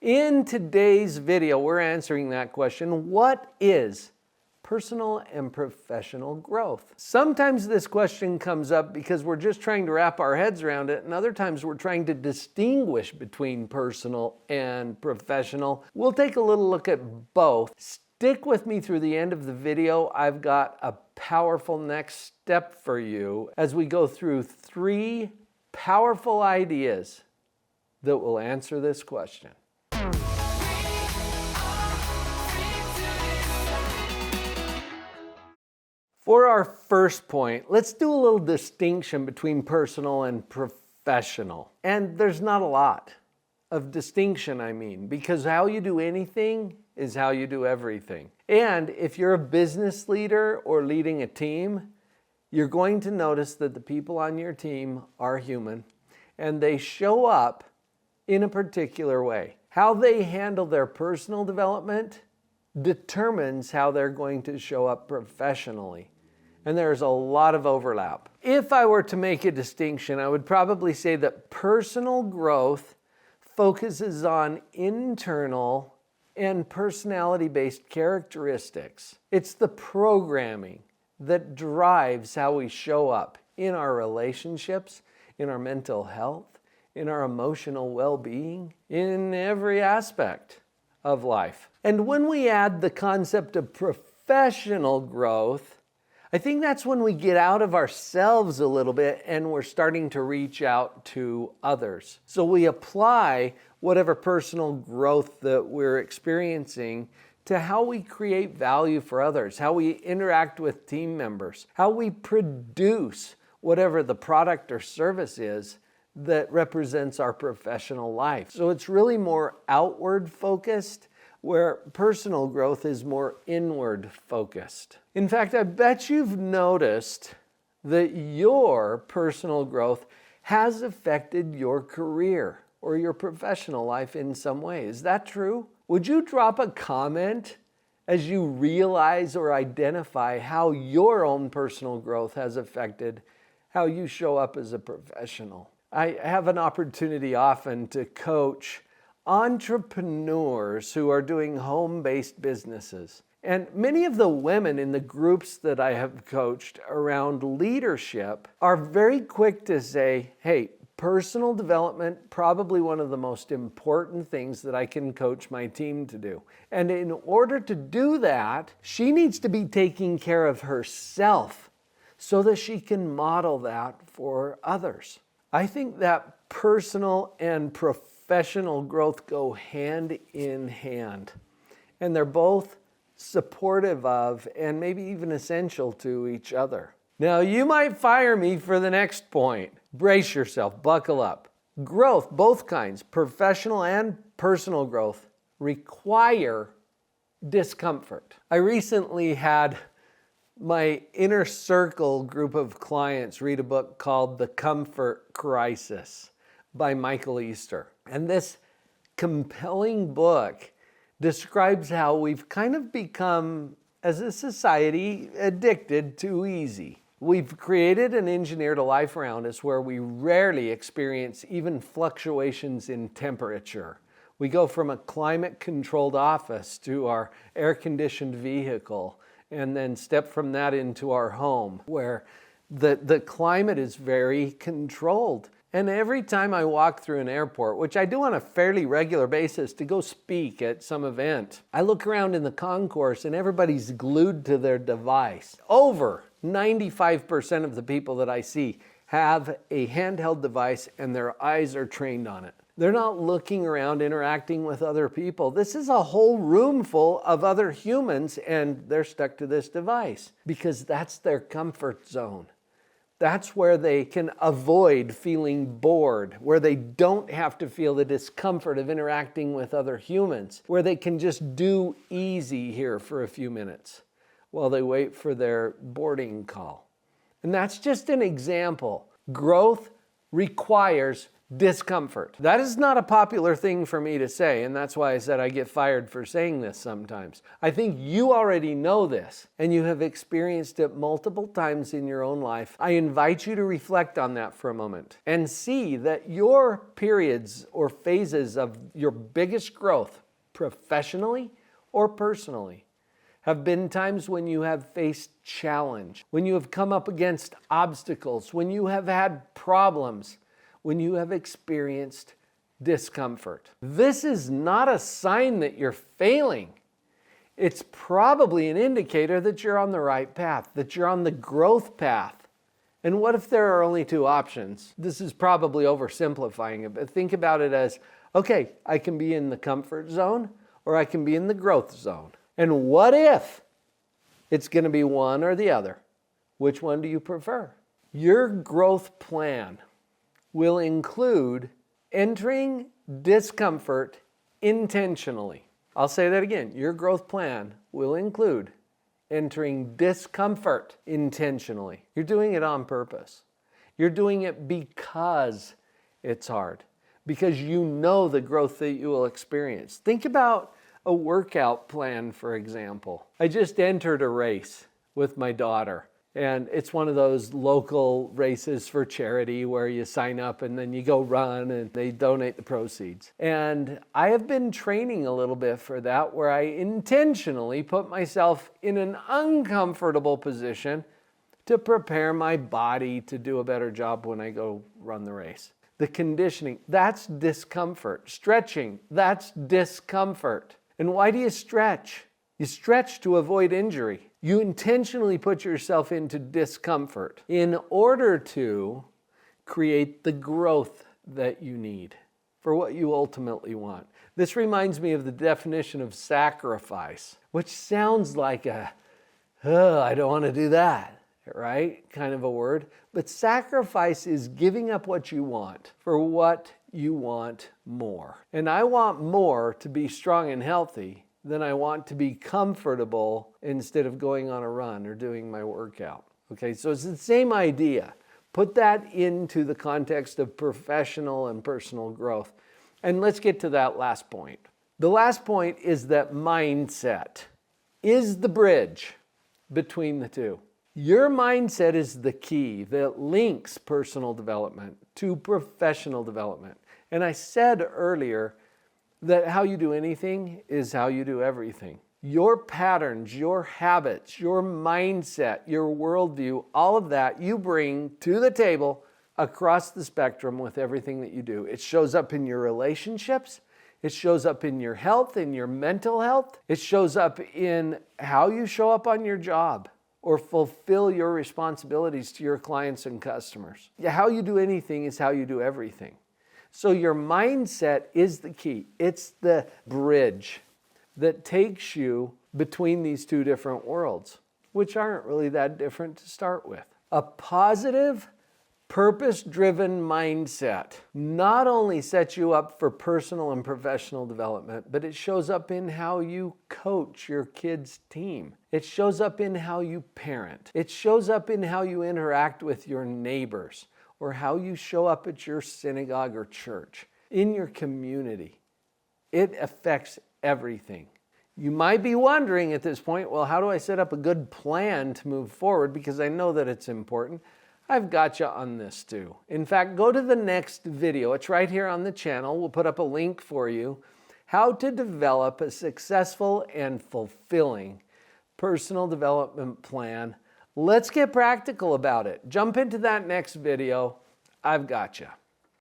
In today's video, we're answering that question: what is personal and professional growth? Sometimes this question comes up because we're just trying to wrap our heads around it, and other times we're trying to distinguish between personal and professional. We'll take a little look at both. Stick with me through the end of the video. I've got a powerful next step for you as we go through 3 powerful ideas that will answer this question. For our first point, let's do a little distinction between personal and professional. And there's not a lot of distinction, because how you do anything is how you do everything. And if you're a business leader or leading a team, you're going to notice that the people on your team are human and they show up in a particular way. How they handle their personal development determines how they're going to show up professionally. And there's a lot of overlap. If I were to make a distinction, I would probably say that personal growth focuses on internal and personality-based characteristics. It's the programming that drives how we show up in our relationships, in our mental health, in our emotional well-being, in every aspect of life. And when we add the concept of professional growth, I think that's when we get out of ourselves a little bit and we're starting to reach out to others. So we apply whatever personal growth that we're experiencing to how we create value for others, how we interact with team members, how we produce whatever the product or service is that represents our professional life. So it's really more outward focused, where personal growth is more inward focused. In fact, I bet you've noticed that your personal growth has affected your career or your professional life in some way. Is that true? Would you drop a comment as you realize or identify how your own personal growth has affected how you show up as a professional? I have an opportunity often to coach entrepreneurs who are doing home-based businesses. And many of the women in the groups that I have coached around leadership are very quick to say, hey, personal development, probably one of the most important things that I can coach my team to do. And in order to do that, she needs to be taking care of herself so that she can model that for others. I think that personal and professional growth go hand in hand, and they're both supportive of and maybe even essential to each other. Now, you might fire me for the next point. Brace yourself, buckle up. Growth, both kinds, professional and personal growth, require discomfort. I recently had my inner circle group of clients read a book called The Comfort Crisis by Michael Easter. And this compelling book describes how we've kind of become, as a society, addicted to easy. We've created and engineered a life around us where we rarely experience even fluctuations in temperature. We go from a climate-controlled office to our air-conditioned vehicle, and then step from that into our home, where the climate is very controlled. And every time I walk through an airport, which I do on a fairly regular basis to go speak at some event, I look around in the concourse and everybody's glued to their device. Over 95% of the people that I see have a handheld device and their eyes are trained on it. They're not looking around, interacting with other people. This is a whole room full of other humans and they're stuck to this device because that's their comfort zone. That's where they can avoid feeling bored, where they don't have to feel the discomfort of interacting with other humans, where they can just do easy here for a few minutes while they wait for their boarding call. And that's just an example. Growth requires discomfort. That is not a popular thing for me to say, and that's why I said I get fired for saying this sometimes. I think you already know this, and you have experienced it multiple times in your own life. I invite you to reflect on that for a moment and see that your periods or phases of your biggest growth, professionally or personally, have been times when you have faced challenge, when you have come up against obstacles, when you have had problems, when you have experienced discomfort. This is not a sign that you're failing. It's probably an indicator that you're on the right path, that you're on the growth path. And what if there are only two options? This is probably oversimplifying it, but think about it as, okay, I can be in the comfort zone or I can be in the growth zone. And what if it's going to be one or the other? Which one do you prefer? Your growth plan will include entering discomfort intentionally. I'll say that again. Your growth plan will include entering discomfort intentionally. You're doing it on purpose. You're doing it because it's hard, because you know the growth that you will experience. Think about a workout plan, for example. I just entered a race with my daughter. And it's one of those local races for charity where you sign up and then you go run and they donate the proceeds. And I have been training a little bit for that, where I intentionally put myself in an uncomfortable position to prepare my body to do a better job when I go run the race. The conditioning, that's discomfort. Stretching, that's discomfort. And why do you stretch? You stretch to avoid injury. You intentionally put yourself into discomfort in order to create the growth that you need for what you ultimately want. This reminds me of the definition of sacrifice, which sounds like I don't want to do that, right? Kind of a word. But sacrifice is giving up what you want for what you want more. And I want more to be strong and healthy than I want to be comfortable instead of going on a run or doing my workout. Okay, so it's the same idea. Put that into the context of professional and personal growth. And let's get to that last point. The last point is that mindset is the bridge between the two. Your mindset is the key that links personal development to professional development. And I said earlier that how you do anything is how you do everything. Your patterns, your habits, your mindset, your worldview, all of that you bring to the table across the spectrum with everything that you do. It shows up in your relationships. It shows up in your health, in your mental health. It shows up in how you show up on your job or fulfill your responsibilities to your clients and customers. How you do anything is how you do everything. So your mindset is the key. It's the bridge that takes you between these two different worlds, which aren't really that different to start with. A positive, purpose-driven mindset not only sets you up for personal and professional development, but it shows up in how you coach your kids' team. It shows up in how you parent. It shows up in how you interact with your neighbors, or how you show up at your synagogue or church, in your community. It affects everything. You might be wondering at this point, well, how do I set up a good plan to move forward? Because I know that it's important. I've got you on this too. In fact, go to the next video. It's right here on the channel. We'll put up a link for you. How to develop a successful and fulfilling personal development plan. Let's get practical about it. Jump into that next video. I've got you.